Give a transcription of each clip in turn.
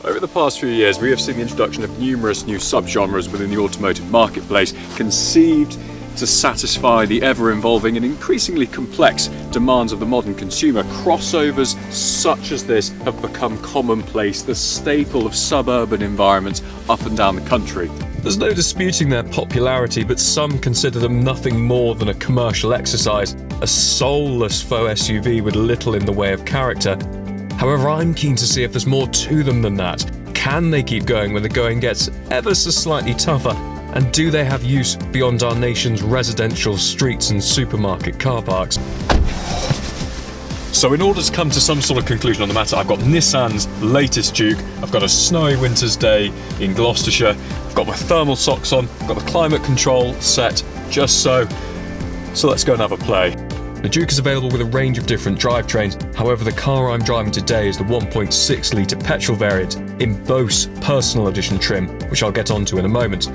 Over the past few years, we have seen the introduction of numerous new subgenres within the automotive marketplace, conceived to satisfy the ever-evolving and increasingly complex demands of the modern consumer. Crossovers such as this have become commonplace, the staple of suburban environments up and down the country. There's no disputing their popularity, but some consider them nothing more than a commercial exercise, a soulless faux SUV with little in the way of character. However, I'm keen to see if there's more to them than that. Can they keep going when the going gets ever so slightly tougher? And do they have use beyond our nation's residential streets and supermarket car parks? So in order to come to some sort of conclusion on the matter, I've got Nissan's latest Juke, I've got a snowy winter's day in Gloucestershire, I've got my thermal socks on, I've got the climate control set just so. So let's go and have a play. The Juke is available with a range of different drivetrains. However, the car I'm driving today is the 1.6 litre petrol variant in Bose Personal Edition trim, which I'll get onto in a moment.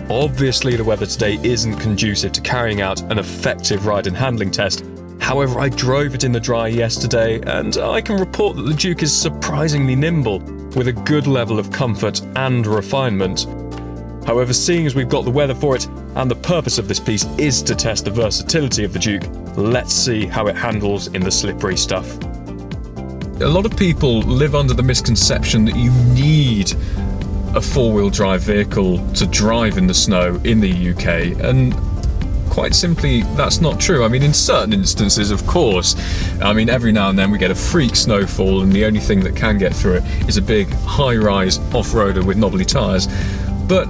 Obviously, the weather today isn't conducive to carrying out an effective ride and handling test. However, I drove it in the dry yesterday, and I can report that the Juke is surprisingly nimble, with a good level of comfort and refinement. However, seeing as we've got the weather for it, and the purpose of this piece is to test the versatility of the Juke, let's see how it handles in the slippery stuff. A lot of people live under the misconception that you need a four-wheel drive vehicle to drive in the snow in the UK, and quite simply, that's not true. I mean, in certain instances, of course. I mean, every now and then we get a freak snowfall, and the only thing that can get through it is a big high-rise off-roader with knobbly tyres. But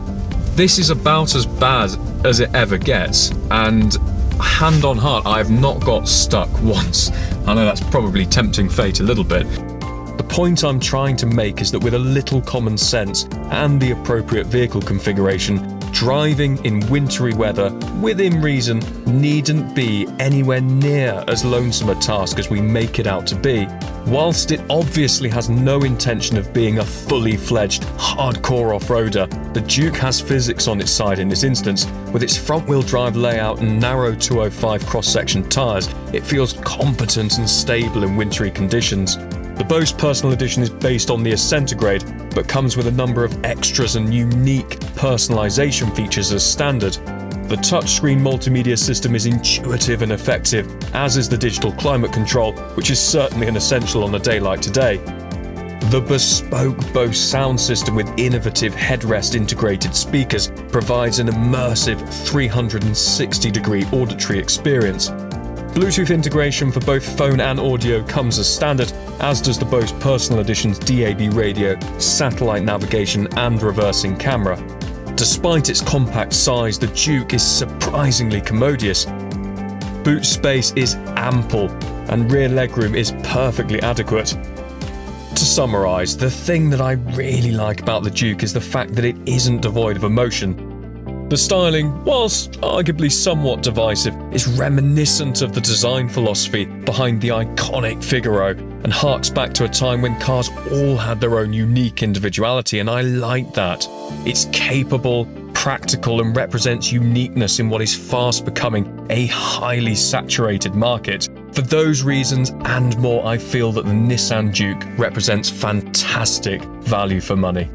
this is about as bad as it ever gets, and hand on heart, I have not got stuck once. I know that's probably tempting fate a little bit. The point I'm trying to make is that with a little common sense and the appropriate vehicle configuration, driving in wintry weather, within reason, needn't be anywhere near as lonesome a task as we make it out to be. Whilst it obviously has no intention of being a fully fledged, hardcore off-roader, the Juke has physics on its side in this instance. With its front-wheel drive layout and narrow 205 cross-section tyres, it feels competent and stable in wintry conditions. The Bose Personal Edition is based on the Centigrade, but comes with a number of extras and unique personalisation features as standard. The touchscreen multimedia system is intuitive and effective, as is the digital climate control, which is certainly an essential on a day like today. The bespoke Bose sound system with innovative headrest integrated speakers provides an immersive 360-degree auditory experience. Bluetooth integration for both phone and audio comes as standard, as does the Bose Personal Edition's DAB radio, satellite navigation and reversing camera. Despite its compact size, the Juke is surprisingly commodious. Boot space is ample, and rear legroom is perfectly adequate. To summarise, the thing that I really like about the Juke is the fact that it isn't devoid of emotion. The styling, whilst arguably somewhat divisive, is reminiscent of the design philosophy behind the iconic Figaro and harks back to a time when cars all had their own unique individuality, and I like that. It's capable, practical, and represents uniqueness in what is fast becoming a highly saturated market. For those reasons and more, I feel that the Nissan Juke represents fantastic value for money.